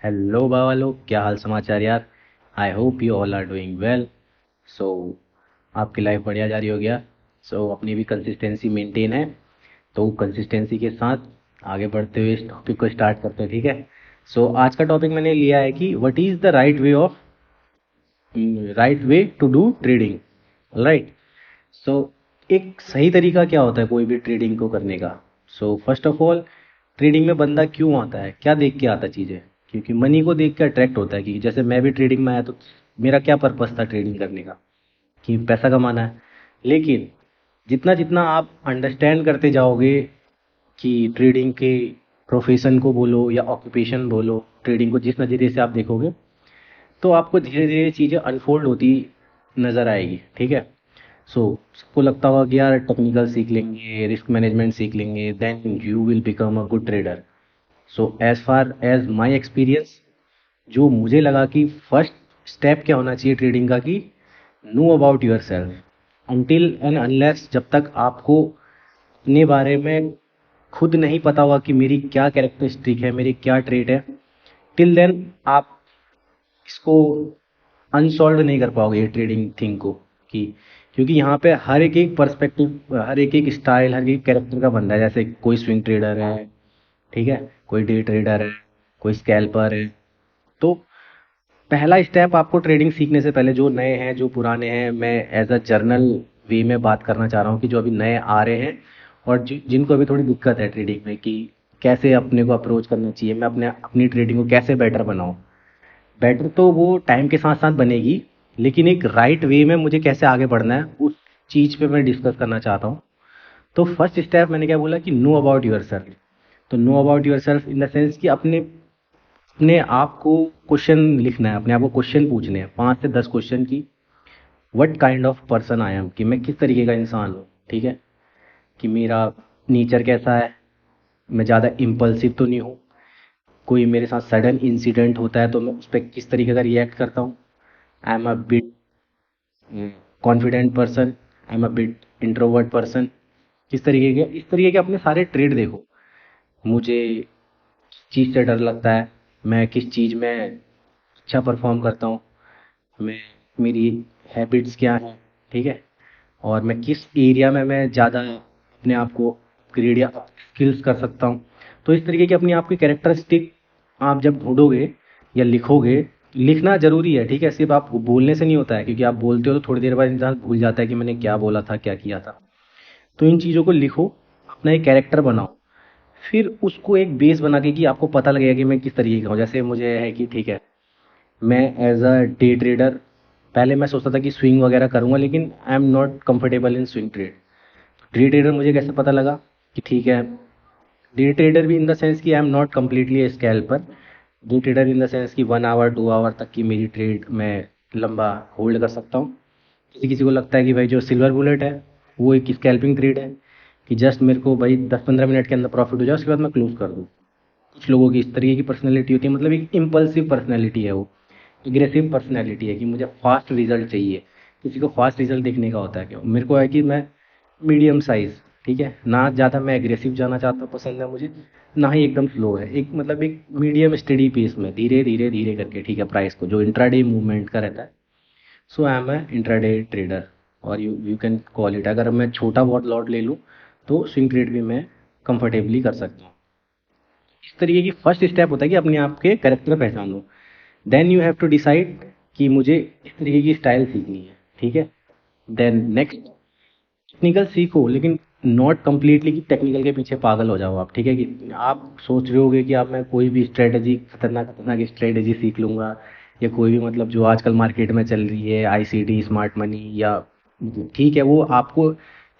Hello बाबा लोग, क्या हाल समाचार यार। I hope you all are doing well. So आपकी लाइफ बढ़िया जा रही हो गया। अपनी भी कंसिस्टेंसी मेंटेन है, तो कंसिस्टेंसी के साथ आगे बढ़ते हुए इस टॉपिक को स्टार्ट करते हैं, ठीक है। आज का टॉपिक मैंने लिया है कि what is the right way to do trading, right. So एक सही तरीका क्या होता है कोई भी ट्रेडिंग को करने का। फर्स्ट ऑफ ऑल, ट्रेडिंग में बंदा क्यों आता है, क्या देख के आता है चीज़ें। क्योंकि मनी को देख के अट्रैक्ट होता है कि जैसे मैं भी ट्रेडिंग में आया तो मेरा क्या पर्पस था ट्रेडिंग करने का, कि पैसा कमाना है। लेकिन जितना जितना आप अंडरस्टैंड करते जाओगे कि ट्रेडिंग के प्रोफेशन को बोलो या ऑक्यूपेशन बोलो, ट्रेडिंग को जिस नज़रिए से आप देखोगे तो आपको धीरे धीरे चीज़ें अनफोल्ड होती नज़र आएगी, ठीक है। सबको लगता होगा कि यार टेक्निकल सीख लेंगे, रिस्क मैनेजमेंट सीख लेंगे, then you will become a good trader. As far as my experience, जो मुझे लगा कि फर्स्ट स्टेप क्या होना चाहिए ट्रेडिंग का, कि know about your self. Until and unless, जब तक आपको अपने बारे में खुद नहीं पता होगा कि मेरी क्या कैरेक्टरिस्टिक है, मेरी क्या ट्रेट है, टिल देन आप इसको अनसॉल्व नहीं कर पाओगे ये ट्रेडिंग थिंग को। कि क्योंकि यहाँ पे हर एक एक पर्सपेक्टिव, हर एक एक स्टाइल, हर एक कैरेक्टर का बंदा है। जैसे कोई स्विंग ट्रेडर है, ठीक है, कोई डे ट्रेडर है, कोई स्कैल्पर है। तो पहला स्टेप आपको ट्रेडिंग सीखने से पहले, जो नए हैं जो पुराने हैं, मैं एज अ जर्नल वे में बात करना चाह रहा हूँ कि जो अभी नए आ रहे हैं और जिनको अभी थोड़ी दिक्कत है ट्रेडिंग में, कि कैसे अपने को अप्रोच करना चाहिए, मैं अपनी ट्रेडिंग को कैसे बेटर बनाऊँ। बेटर तो वो टाइम के साथ साथ बनेगी, लेकिन एक राइट वे में मुझे कैसे आगे बढ़ना है उस चीज़ पे मैं डिस्कस करना चाहता हूँ। तो फर्स्ट स्टेप मैंने क्या बोला कि नो अबाउट योर सेल्फ। तो know about your self in the sense कि अपने अपने आप को क्वेश्चन लिखना है, अपने आप को क्वेश्चन पूछने हैं, 5 से 10 क्वेश्चन की what kind of person I am, कि मैं किस तरीके का इंसान हूँ, ठीक है। कि मेरा नेचर कैसा है, मैं ज़्यादा इम्पल्सिव तो नहीं हूँ, कोई मेरे साथ सडन इंसिडेंट होता है तो मैं उस पर किस तरीके का रिएक्ट करता हूँ। I am a bit confident person, I am a bit introvert person. इस तरीके के अपने सारे ट्रेड देखो। मुझे किस चीज़ से डर लगता है, मैं किस चीज़ में अच्छा परफॉर्म करता हूँ, मैं मेरी हैबिट्स क्या हैं, ठीक है। और मैं किस एरिया में मैं ज़्यादा अपने आप को अपग्रेड या स्किल्स कर सकता हूँ। तो इस तरीके की अपनी आपकी कैरेक्टरिस्टिक आप जब ढूंढोगे या लिखोगे, लिखना ज़रूरी है, ठीक है। सिर्फ आप बोलने से नहीं होता है, क्योंकि आप बोलते हो तो थोड़ी देर बाद इंसान भूल जाता है कि मैंने क्या बोला था, क्या किया था। तो इन चीज़ों को लिखो, अपना एक कैरेक्टर बनाओ, फिर उसको एक बेस बना के कि आपको पता लगेगा कि मैं किस तरीके का हूँ। जैसे मुझे है कि ठीक है, मैं एज अ डे ट्रेडर, पहले मैं सोचता था कि स्विंग वगैरह करूँगा, लेकिन I am not comfortable in swing trade. Day trader मुझे कैसे पता लगा कि ठीक है, डे ट्रेडर भी इन द सेंस कि I am not completely scalper. Day trader in the sense कि 1 आवर 2 आवर तक की मेरी ट्रेड मैं लंबा होल्ड कर सकता हूँ। किसी किसी को लगता है कि भाई जो सिल्वर बुलेट है वो एक स्कैल्पिंग ट्रेड है, कि जस्ट मेरे को भाई 10-15 मिनट के अंदर प्रॉफिट हो जाए, उसके बाद मैं क्लोज कर दूँ। कुछ लोगों की इस तरीके की पर्सनैलिटी होती है, मतलब एक इम्पल्सिव पर्सनैलिटी है वो, एग्रेसिव पर्सनैलिटी है कि मुझे फास्ट रिजल्ट चाहिए। किसी को फास्ट रिजल्ट देखने का होता है, क्यों मेरे को है कि मैं मीडियम साइज, ठीक है, ना ज़्यादा मैं एग्रेसिव जाना चाहता पसंद है मुझे, ना ही एकदम स्लो है, एक मतलब एक मीडियम स्टडी पेस में धीरे धीरे धीरे करके, ठीक है, प्राइस को जो इंट्राडे मूवमेंट का रहता है। I am a intraday trader, और you you can call it, अगर मैं छोटा बहुत लॉट ले लूँ तो स्विंग ट्रेड भी मैं कंफर्टेबली कर सकता हूँ। इस तरीके की फर्स्ट स्टेप होता है कि अपने आप के करेक्टर पहचानो। Then you have to decide कि मुझे इस तरीके की स्टाइल सीखनी है, ठीक है। देन नेक्स्ट, टेक्निकल सीखो, लेकिन नॉट कम्प्लीटली कि टेक्निकल के पीछे पागल हो जाओ आप, ठीक है। कि आप सोच रहे होगे कि आप मैं कोई भी स्ट्रेटजी, खतरनाक खतरनाक स्ट्रेटजी सीख लूँगा, या कोई भी मतलब जो आजकल मार्केट में चल रही है आईसीटी, स्मार्ट मनी, या ठीक है वो आपको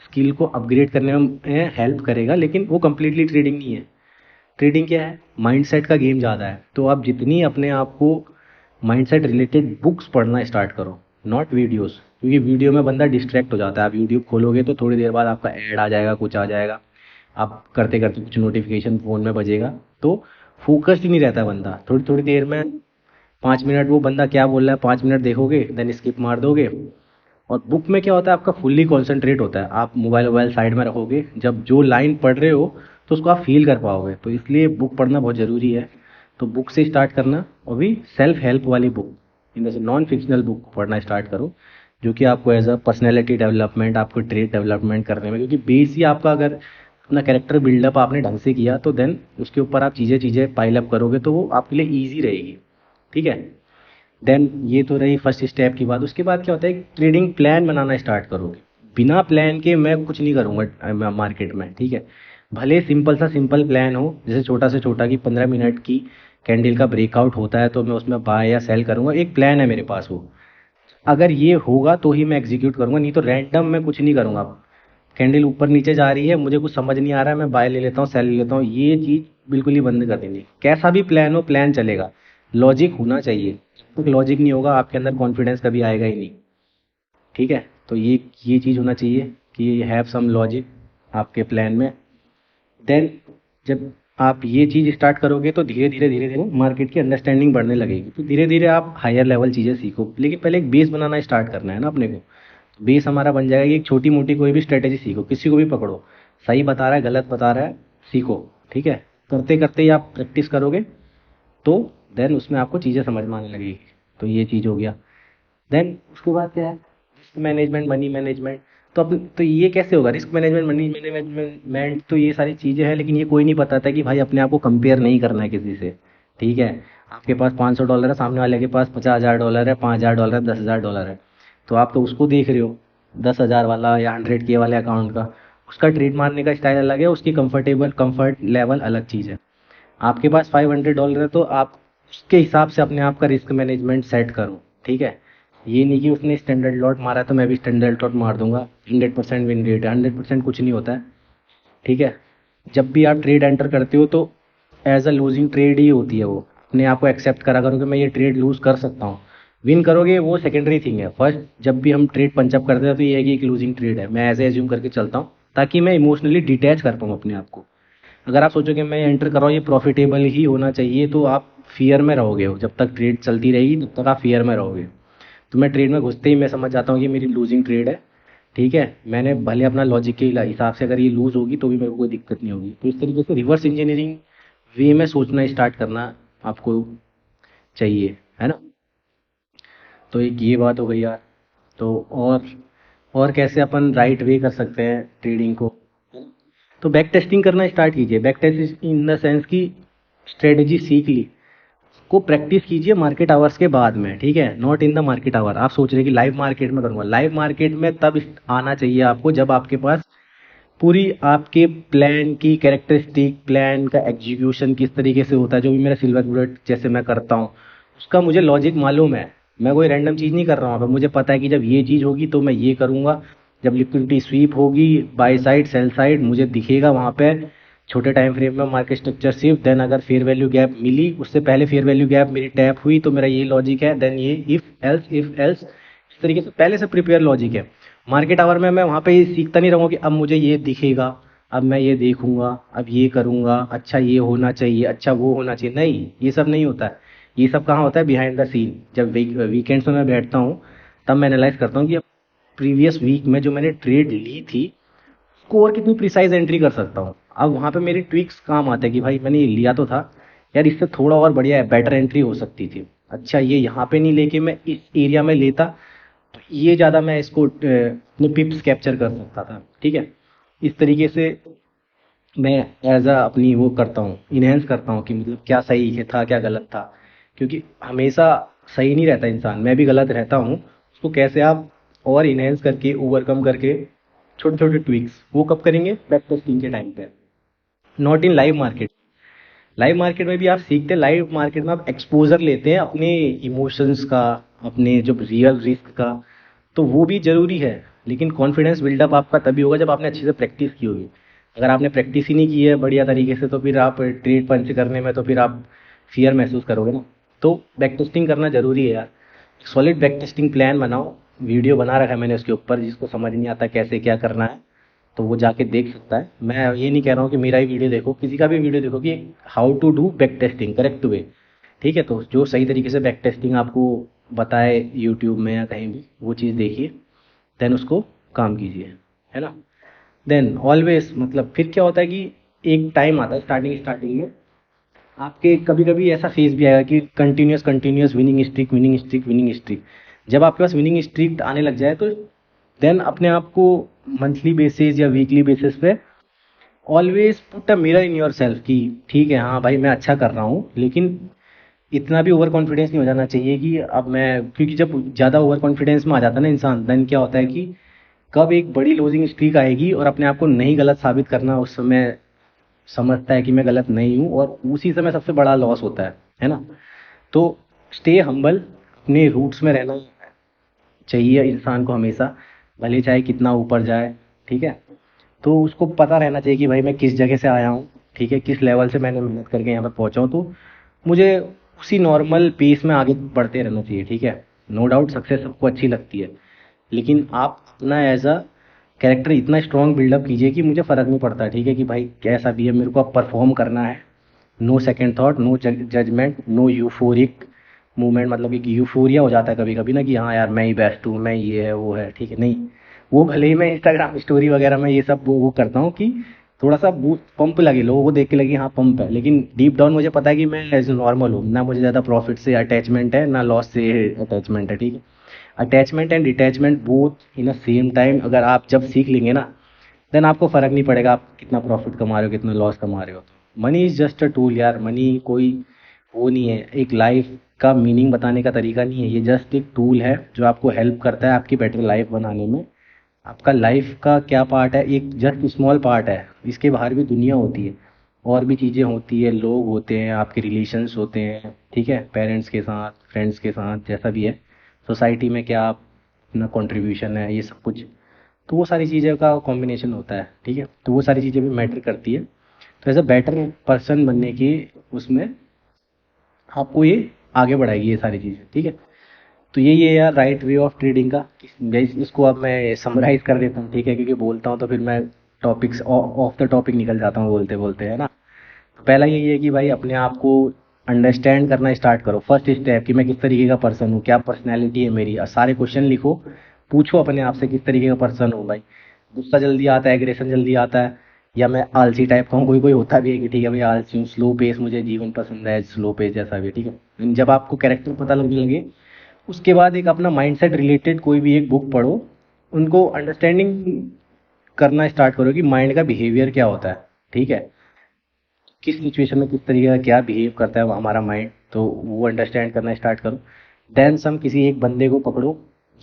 स्किल को अपग्रेड करने में हेल्प करेगा, लेकिन वो कम्प्लीटली ट्रेडिंग नहीं है। ट्रेडिंग क्या है, माइंडसेट का गेम ज़्यादा है। तो आप जितनी अपने आप को माइंडसेट रिलेटेड बुक्स पढ़ना स्टार्ट करो, नॉट वीडियोस। क्योंकि वीडियो में बंदा डिस्ट्रैक्ट हो जाता है। आप यूट्यूब खोलोगे तो थोड़ी देर बाद आपका ऐड आ जाएगा, कुछ आ जाएगा, आप करते करते कुछ नोटिफिकेशन फ़ोन में बजेगा, तो फोकस्ड ही नहीं रहता बंदा। थोड़ी थोड़ी देर में 5 मिनट वो बंदा क्या बोल रहा है 5 मिनट देखोगे, देन स्किप मार दोगे। और बुक में क्या होता है, आपका फुल्ली कॉन्सेंट्रेट होता है, आप मोबाइल वोबाइल साइड में रखोगे, जब जो लाइन पढ़ रहे हो तो उसको आप फील कर पाओगे। तो इसलिए बुक पढ़ना बहुत ज़रूरी है। तो बुक से स्टार्ट करना, और भी सेल्फ हेल्प वाली बुक, इन जैसे नॉन फिक्शनल बुक पढ़ना स्टार्ट करो, जो कि आपको एज अ पर्सनैलिटी डेवलपमेंट, आपको ट्रेड डेवलपमेंट करने में, क्योंकि बेस ही आपका, अगर अपना कैरेक्टर बिल्डअप आपने ढंग से किया तो देन उसके ऊपर आप चीज़ें चीज़ें पाइल अप करोगे तो वो आपके लिए ईजी रहेगी। ठीक है, देन ये तो रही फर्स्ट स्टेप की बात। उसके बाद क्या होता है, ट्रेडिंग प्लान बनाना स्टार्ट करोगे। बिना प्लान के मैं कुछ नहीं करूँगा मार्केट में। ठीक है, भले सिंपल सा सिंपल प्लान हो, जैसे छोटा से छोटा कि 15 मिनट की कैंडल का ब्रेकआउट होता है तो मैं उसमें बाय या सेल करूँगा, एक प्लान है मेरे पास वो। अगर ये होगा तो ही मैं एग्जीक्यूट करूँगा, नहीं तो रैंडम मैं कुछ नहीं करूँगा। कैंडल ऊपर नीचे जा रही है, मुझे कुछ समझ नहीं आ रहा है, मैं बाय ले लेता हूँ, सेल ले लेता हूँ, ये चीज़ बिल्कुल ही बंद कर देनी। कैसा भी प्लान हो, प्लान चलेगा, लॉजिक होना चाहिए। जब तक लॉजिक नहीं होगा आपके अंदर कॉन्फिडेंस कभी आएगा ही नहीं। ठीक है, तो ये चीज़ होना चाहिए कि हैव सम लॉजिक आपके प्लान में। देन जब आप ये चीज़ स्टार्ट करोगे तो धीरे धीरे मार्केट की अंडरस्टैंडिंग बढ़ने लगेगी, तो धीरे धीरे आप हायर लेवल चीज़ें सीखो। लेकिन पहले एक बेस बनाना स्टार्ट करना है ना अपने को। बेस हमारा बन जाएगा कि एक छोटी मोटी कोई भी स्ट्रेटेजी सीखो, किसी को भी पकड़ो, सही बता रहा है गलत बता रहा है, सीखो। ठीक है, करते करते ही आप प्रैक्टिस करोगे तो देन उसमें आपको चीज़ें समझ में आने लगेगी। तो ये चीज़ हो गया। देन उसके बाद क्या है, रिस्क मैनेजमेंट, मनी मैनेजमेंट। तो ये कैसे होगा, रिस्क मैनेजमेंट, मनी मैनेजमेंट, तो ये सारी चीज़ें हैं, लेकिन ये कोई नहीं बताता कि भाई अपने आप को कंपेयर नहीं करना है किसी से। ठीक है, आपके पास $500 है, सामने वाले के पास $50,000 है, $5,000 है, $10,000 है, तो आप तो उसको देख रहे हो 10,000 वाला या 100K वाले अकाउंट का। उसका ट्रेड मारने का स्टाइल अलग है, उसकी कंफर्ट लेवल अलग चीज़ है। आपके पास $500 है तो आप उसके हिसाब से अपने आप का रिस्क मैनेजमेंट सेट करो। ठीक है, ये नहीं कि उसने स्टैंडर्ड लॉट मारा तो मैं भी स्टैंडर्ड लॉट मार दूंगा, 100% विन रेट है, 100% कुछ नहीं होता है। ठीक है, जब भी आप ट्रेड एंटर करते हो तो एज अ लूजिंग ट्रेड ही होती है वो। अपने आप को एक्सेप्ट करा करो कि मैं ये ट्रेड लूज कर सकता हूँ। विन करोगे वो सेकेंडरी थिंग है, फर्स्ट जब भी हम ट्रेड पंचअप करते हैं तो ये है कि एक लूजिंग ट्रेड है, मैं ऐसे एज्यूम करके चलता हूँ ताकि मैं इमोशनली डिटैच कर पाऊँ अपने आप को। अगर आप सोचोगे मैं एंटर कर रहा हूँ ये प्रॉफिटेबल ही होना चाहिए तो आप फियर में रहोगे हो, जब तक ट्रेड चलती रहेगी तब तक आप फियर में रहोगे। तो मैं ट्रेड में घुसते ही मैं समझ जाता हूँ कि मेरी लूजिंग ट्रेड है। ठीक है, मैंने भले अपना लॉजिक के हिसाब से अगर ये लूज होगी तो भी मेरे को कोई दिक्कत नहीं होगी। तो इस तरीके से रिवर्स इंजीनियरिंग वे में सोचना स्टार्ट करना आपको चाहिए, है ना। तो एक ये बात हो गई यार। तो और कैसे अपन राइट वे कर सकते हैं ट्रेडिंग को, तो बैक टेस्टिंग करना स्टार्ट कीजिए। Back test in the sense की स्ट्रेटेजी सीख ली, को प्रैक्टिस कीजिए मार्केट आवर्स के बाद में। ठीक है, not in the market hour. आप सोच रहे कि लाइव मार्केट में करूंगा, लाइव मार्केट में तब आना चाहिए आपको जब आपके पास पूरी आपके प्लान की कैरेक्टरिस्टिक, प्लान का एग्जीक्यूशन किस तरीके से होता है, जो भी मेरा सिल्वर बुलेट जैसे मैं करता हूँ उसका मुझे लॉजिक मालूम है। मैं कोई रैंडम चीज़ नहीं कर रहा हूँ, अब मुझे पता है कि जब ये चीज़ होगी तो मैं ये करूँगा, जब लिक्विडिटी स्वीप होगी बाय साइड सेल साइड मुझे दिखेगा वहाँ पे छोटे टाइम फ्रेम में मार्केट स्ट्रक्चर शिफ्ट। देन अगर फेयर वैल्यू गैप मिली, उससे पहले फेयर वैल्यू गैप मेरी टैप हुई तो मेरा ये लॉजिक है। देन ये इफ एल्स इस तरीके से पहले से प्रिपेयर लॉजिक है। मार्केट आवर में मैं वहाँ पे ये सीखता नहीं रहूँगा कि अब मुझे ये दिखेगा, अब मैं ये देखूंगा, अब ये करूंगा, अच्छा ये होना चाहिए, अच्छा वो होना चाहिए, नहीं ये सब नहीं होता है। ये सब कहाँ होता है, बिहाइंड द सीन। जब वीकेंड्स में मैं बैठता हूँ तब मैं एनालाइज करता हूँ कि प्रीवियस वीक में जो मैंने ट्रेड ली थी उसको और कितनी प्रिसाइज एंट्री कर सकता हूँ। अब वहाँ पे मेरे ट्विक्स काम आते हैं कि भाई मैंने ये लिया तो था यार, इससे थोड़ा और बढ़िया है, बेटर एंट्री हो सकती थी, अच्छा ये यहाँ पे नहीं लेके मैं इस एरिया में लेता तो ये ज़्यादा मैं इसको अपने पिप्स कैप्चर कर सकता था। ठीक है, इस तरीके से मैं एज अ अपनी वो करता हूँ, इनहेंस करता हूँ कि मतलब क्या सही है था क्या गलत था, क्योंकि हमेशा सही नहीं रहता इंसान, मैं भी गलत रहता हूँ। उसको कैसे आप और इनहेंस करके ओवरकम करके छोटे छोटे ट्विक्स वो कब करेंगे, बैक टेस्टिंग के टाइम पे, not in live market. Live market में भी आप सीखते हैं, लाइव मार्केट में आप एक्सपोजर लेते हैं अपने इमोशंस का, अपने जो रियल रिस्क का, तो वो भी ज़रूरी है। लेकिन कॉन्फिडेंस बिल्डअप आपका तभी होगा जब आपने अच्छे से प्रैक्टिस की होगी। अगर आपने प्रैक्टिस ही नहीं की है बढ़िया तरीके से तो फिर आप ट्रेड पंच करने में तो फिर आप फियर महसूस करोगे ना। तो बैक टेस्टिंग करना ज़रूरी है यार। सॉलिड बैक टेस्टिंग प्लान बनाओ, वीडियो बना रखा है मैंने उसके ऊपर, जिसको समझ नहीं आता कैसे क्या करना है तो वो जाके देख सकता है। मैं ये नहीं कह रहा हूँ कि मेरा ही वीडियो देखो, किसी का भी वीडियो देखो कि how to do back testing correct way. ठीक है, तो जो सही तरीके से बैक टेस्टिंग आपको बताए यूट्यूब में या कहीं भी वो चीज़ देखिए, देन उसको काम कीजिए, है ना। देन ऑलवेज मतलब फिर क्या होता है कि एक टाइम आता है स्टार्टिंग स्टार्टिंग में आपके कभी कभी ऐसा फेज भी आएगा कि continuous continuous winning streak winning streak winning streak. जब आपके पास विनिंग स्ट्रीक आने लग जाए तो देन अपने आप को मंथली बेसिस या वीकली बेसिस पे always put a mirror in your self कि ठीक है हाँ भाई मैं अच्छा कर रहा हूँ, लेकिन इतना भी ओवर कॉन्फिडेंस नहीं हो जाना चाहिए कि अब मैं, क्योंकि जब ज़्यादा ओवर कॉन्फिडेंस में आ जाता है ना इंसान, देन क्या होता है कि कब एक बड़ी लूजिंग स्ट्रीक आएगी और अपने आप को नहीं गलत साबित करना उस समय समझता है कि मैं गलत नहीं हूँ, और उसी समय सबसे बड़ा लॉस होता है ना। तो स्टे हम्बल, अपने रूट्स में रहना चाहिए इंसान को हमेशा, भले चाहे कितना ऊपर जाए, ठीक है। तो उसको पता रहना चाहिए कि भाई मैं किस जगह से आया हूँ, ठीक है, किस लेवल से मैंने मेहनत करके यहाँ पर पहुँचा हूँ, तो मुझे उसी नॉर्मल पेस में आगे बढ़ते रहना चाहिए, ठीक है। नो डाउट सक्सेस सबको अच्छी लगती है, लेकिन आप अपना एज अ कैरेक्टर इतना स्ट्रॉन्ग बिल्डअप कीजिए कि मुझे फ़र्क नहीं पड़ता, ठीक है, कि भाई कैसा भी है मेरे को अब परफॉर्म करना है। No second thought, no judgement, no euphoric movement, मतलब कि यूफोरिया हो जाता है कभी कभी ना कि हाँ यार मैं ही बेस्ट हूँ, मैं ये है वो है, ठीक है, नहीं। वो भले ही मैं इंस्टाग्राम स्टोरी वगैरह में ये सब वो करता हूँ कि थोड़ा सा बूस्ट पंप लगे, लोगों को देख के लगे हाँ पंप है, लेकिन डीप डाउन मुझे पता है कि मैं एज नॉर्मल हूँ ना, मुझे ज़्यादा प्रॉफिट से अटैचमेंट है ना लॉस से अटैचमेंट है, ठीक है। Attachment and detachment both in a same time अगर आप जब सीख लेंगे ना, देन आपको फ़र्क नहीं पड़ेगा आप कितना प्रॉफिट कमा रहे हो कितना लॉस कमा रहे हो। Money is just a tool यार, मनी कोई वो नहीं है, एक लाइफ का मीनिंग बताने का तरीका नहीं है, ये जस्ट एक टूल है जो आपको हेल्प करता है आपकी बेटर लाइफ बनाने में। आपका लाइफ का क्या पार्ट है, एक जस्ट स्मॉल पार्ट है, इसके बाहर भी दुनिया होती है, और भी चीज़ें होती है, लोग होते हैं, आपके रिलेशंस होते हैं, ठीक है, पेरेंट्स के साथ, फ्रेंड्स के साथ, जैसा भी है, सोसाइटी में क्या अपना कंट्रीब्यूशन है, ये सब कुछ। तो वो सारी चीज़ों का कॉम्बिनेशन होता है, ठीक है, तो वो सारी चीज़ें भी मैटर करती है। तो एज अ बेटर पर्सन बनने की उसमें आपको ये आगे बढ़ाएगी ये सारी चीज़ें, ठीक है। तो यही है यार राइट वे ऑफ ट्रेडिंग का। इसको अब मैं समराइज कर देता हूँ, ठीक है, क्योंकि बोलता हूँ तो फिर मैं टॉपिक्स ऑफ द टॉपिक निकल जाता हूँ बोलते बोलते, है ना। तो पहला यही है कि भाई अपने आप को अंडरस्टैंड करना स्टार्ट करो, फर्स्ट स्टेप कि मैं किस तरीके का पर्सन हूँ, क्या पर्सनैलिटी है मेरी, और सारे क्वेश्चन लिखो, पूछो अपने आप से किस तरीके का पर्सन हूँ भाई। गुस्सा जल्दी आता है, एग्रेशन जल्दी आता है, या मैं आलसी टाइप का हूँ, कोई कोई होता भी है कि ठीक है भाई आलसी हूँ, स्लो पेस मुझे जीवन पसंद है, स्लो पेस जैसा भी, ठीक है। जब आपको कैरेक्टर पता लगने लगे, उसके बाद एक अपना माइंडसेट रिलेटेड कोई भी एक बुक पढ़ो, उनको अंडरस्टैंडिंग करना स्टार्ट करो कि माइंड का बिहेवियर क्या होता है, ठीक है, किस सिचुएशन में किस तरीके का क्या बिहेव करता है हमारा माइंड, तो वो अंडरस्टैंड करना स्टार्ट करो। देन सम किसी एक बंदे को पकड़ो,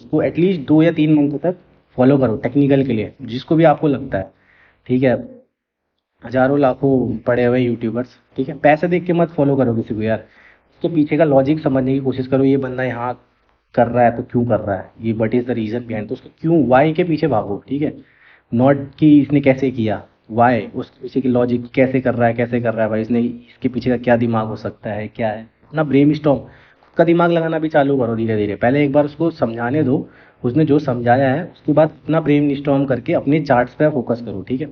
उसको एटलीस्ट 2 या 3 मंथ तक फॉलो करो टेक्निकल के लिए, जिसको भी आपको लगता है, ठीक है। हजारों लाखों पड़े हुए यूट्यूबर्स, ठीक है, पैसे देख के मत फॉलो करो किसी को यार, उसके पीछे का लॉजिक समझने की कोशिश करो, ये बंदा यहाँ कर रहा है तो क्यों कर रहा है, ये what is the reason behind, तो उसको क्यों वाई के पीछे भागो, ठीक है। नॉट कि इसने कैसे किया, वाई, उसके पीछे की लॉजिक कैसे कर रहा है, कैसे कर रहा है भाई इसने, इसके पीछे का क्या दिमाग हो सकता है, क्या है, अपना ब्रेन स्टॉर्म, खुद का दिमाग लगाना भी चालू करो धीरे धीरे, पहले एक बार उसको समझाने दो, उसने जो समझाया है उसके बाद अपना ब्रेन स्टॉर्म करके अपने चार्ट्स पे फोकस करो, ठीक है।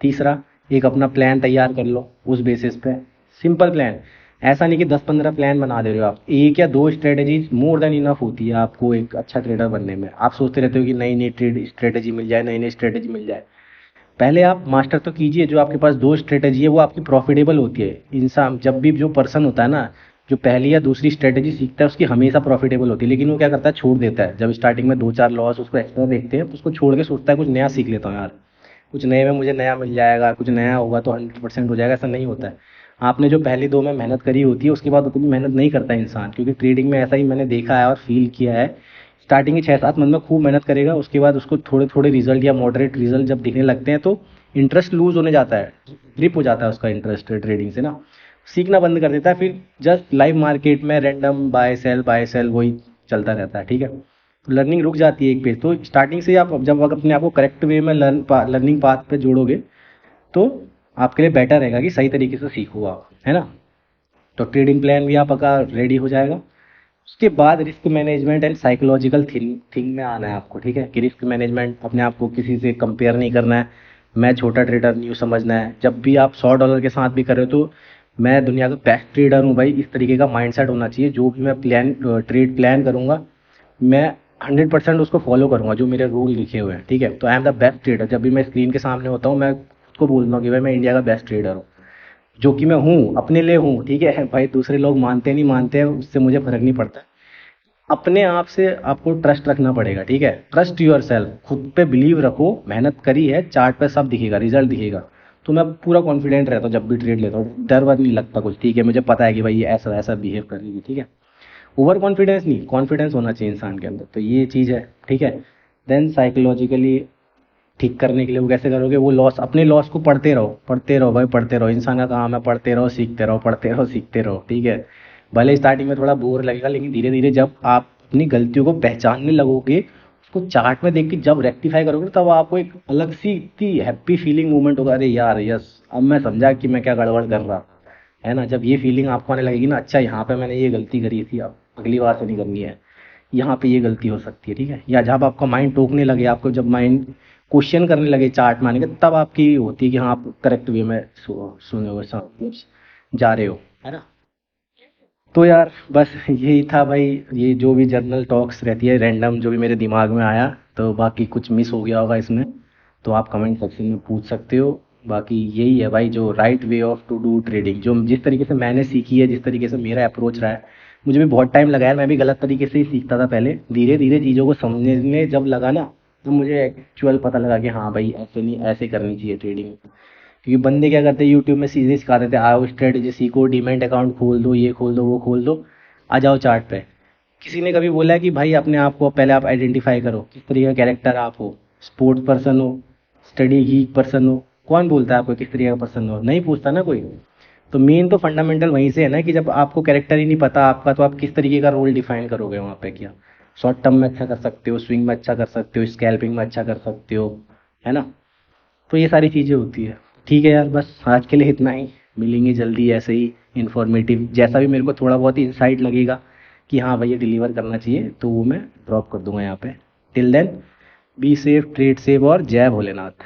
तीसरा, एक अपना प्लान तैयार कर लो उस बेसिस पे, सिंपल प्लान, ऐसा नहीं कि 10-15 प्लान बना दे रहे हो आप, एक या दो स्ट्रेटेजीज मोर देन इनफ होती है आपको एक अच्छा ट्रेडर बनने में। आप सोचते रहते हो कि नई नई ट्रेड स्ट्रेटेजी मिल जाए, नई नई स्ट्रेटेजी मिल जाए, पहले आप मास्टर तो कीजिए जो आपके पास दो स्ट्रेटेजी है वो आपकी प्रॉफिटेबल होती है। इंसान जब भी जो पर्सन होता है ना, जो पहली या दूसरी स्ट्रेटेजी सीखता है उसकी हमेशा प्रॉफिटेबल होती है, लेकिन वो क्या करता है छोड़ देता है, जब स्टार्टिंग में 2-4 लॉस उसको एक्स्ट्रा देखते हैं तो उसको छोड़ के सोचता है कुछ नया सीख लेता हूँ यार, कुछ नए में मुझे नया मिल जाएगा, कुछ नया होगा तो 100% हो जाएगा, ऐसा नहीं होता है। आपने जो पहली दो में मेहनत करी होती है उसके बाद उतनी मेहनत नहीं करता इंसान, क्योंकि ट्रेडिंग में ऐसा ही मैंने देखा है और फील किया है। स्टार्टिंग के 6-7 मंथ में खूब मेहनत करेगा, उसके बाद उसको थोड़े थोड़े रिजल्ट या मॉडरेट रिजल्ट जब दिखने लगते हैं तो इंटरेस्ट लूज होने जाता है, ग्रिप हो जाता है उसका इंटरेस्ट ट्रेडिंग से ना, सीखना बंद कर देता है, फिर जस्ट लाइव मार्केट में रैंडम बाय सेल वही चलता रहता है, ठीक है। तो लर्निंग रुक जाती है एक पेज, तो स्टार्टिंग से आप जब अपने आप को करेक्ट वे में लर्निंग पाथ पे जोड़ोगे तो आपके लिए बेटर रहेगा कि सही तरीके से सीखो आप, है ना। तो ट्रेडिंग प्लान भी आपका रेडी हो जाएगा। उसके बाद risk management and psychological thing में आना है आपको, ठीक है, कि रिस्क मैनेजमेंट अपने आप को किसी से कंपेयर नहीं करना है, मैं छोटा ट्रेडर नहीं हूँ समझना है, जब भी आप $100 के साथ भी कर रहे हो तो मैं दुनिया का बेस्ट ट्रेडर हूँ भाई, इस तरीके का माइंडसेट होना चाहिए। जो भी मैं ट्रेड प्लान करूँगा मैं 100% उसको फॉलो करूँगा जो मेरे रूल लिखे हुए हैं, ठीक है। तो I am the best trader, जब भी मैं स्क्रीन के सामने होता हूँ मैं खुद को बोलता हूँ कि भाई मैं इंडिया का बेस्ट ट्रेडर हूँ। जो कि मैं हूँ, अपने लिए हूँ, ठीक है भाई। दूसरे लोग मानते नहीं मानते हैं उससे मुझे फर्क नहीं पड़ता। अपने आप से आपको ट्रस्ट रखना पड़ेगा, ठीक है। ट्रस्ट योर सेल्फ, खुद पे बिलीव रखो। मेहनत करी है, चार्ट पे सब दिखेगा, रिजल्ट दिखेगा। तो मैं पूरा कॉन्फिडेंट रहता हूँ जब भी ट्रेड लेता हूँ, डर वर नहीं लगता कुछ, ठीक है। मुझे पता है कि भाई ये ऐसा ऐसा बिहेव करेगी, ठीक है। ओवर कॉन्फिडेंस नहीं, कॉन्फिडेंस होना चाहिए इंसान के अंदर, तो ये चीज़ है, ठीक है। देन साइकोलॉजिकली ठीक करने के लिए वो कैसे करोगे, वो लॉस, अपने लॉस को पढ़ते रहो, पढ़ते रहो भाई, पढ़ते रहो। इंसान का काम है पढ़ते रहो, सीखते रहो, पढ़ते रहो, सीखते रहो, ठीक है। भले स्टार्टिंग में थोड़ा बोर लगेगा, लेकिन धीरे धीरे जब आप अपनी गलतियों को पहचानने लगोगे, उसको चार्ट में देख के जब रेक्टिफाई करोगे, तब आपको एक अलग सी इतनी हैप्पी फीलिंग मूवमेंट होगा, अरे यार यस, अब मैं समझा कि मैं क्या गड़बड़ कर रहा, है ना। जब ये फीलिंग आपको आने लगेगी ना, अच्छा यहाँ पे मैंने ये गलती करी थी, अब अगली बार से नहीं करनी है, यहाँ पे ये गलती हो सकती है, ठीक है। या जब आपका माइंड टोकने लगे, आपको जब माइंड क्वेश्चन करने लगे चार्ट में आने के, तब आपकी होती है कि हाँ आप करेक्ट वे में सुने हो, जा रहे हो, है ना। तो यार बस यही था भाई, ये जो भी जर्नल टॉक्स रहती है रैंडम, जो भी मेरे दिमाग में आया। तो बाकी कुछ मिस हो गया होगा इसमें, तो आप कमेंट सेक्शन में पूछ सकते हो। बाकी यही है भाई, जो right way of to do trading, जो जिस तरीके से मैंने सीखी है, जिस तरीके से मेरा अप्रोच रहा है। मुझे भी बहुत टाइम लगा यार, मैं भी गलत तरीके से ही सीखता था पहले। धीरे धीरे चीज़ों को समझने जब लगा ना, तो मुझे एक्चुअल पता लगा कि हाँ भाई ऐसे नहीं, ऐसे करनी चाहिए ट्रेडिंग। क्योंकि बंदे क्या करते हैं, यूट्यूब में सीधे सिखा देते हैं, आओ स्ट्रेटेजी सीखो, डीमैट अकाउंट खोल दो, ये खोल दो, वो खोल दो, आ जाओ चार्ट पे। किसी ने कभी बोला है कि भाई अपने आप को पहले आप आइडेंटिफाई करो, किस तरीके का कैरेक्टर आप हो, स्पोर्ट्स पर्सन हो, स्टडी गीक पर्सन हो। कौन बोलता है आपको किस तरीके का पर्सन हो, नहीं पूछता ना कोई। तो मेन तो फंडामेंटल वहीं से है ना, कि जब आपको कैरेक्टर ही नहीं पता आपका, तो आप किस तरीके का रोल डिफाइन करोगे वहाँ पे। क्या शॉर्ट टर्म में अच्छा कर सकते हो, स्विंग में अच्छा कर सकते हो, स्कैल्पिंग में अच्छा कर सकते हो, है ना। तो ये सारी चीज़ें होती है। ठीक है यार, बस आज के लिए इतना ही। मिलेंगे जल्दी ऐसे ही इन्फॉर्मेटिव, जैसा भी मेरे को थोड़ा बहुत इंसाइट लगेगा कि हाँ भाई ये डिलीवर करना चाहिए, तो वो मैं ड्रॉप कर दूंगा यहाँ पे। Till then be safe, trade safe, और जय भोलेनाथ।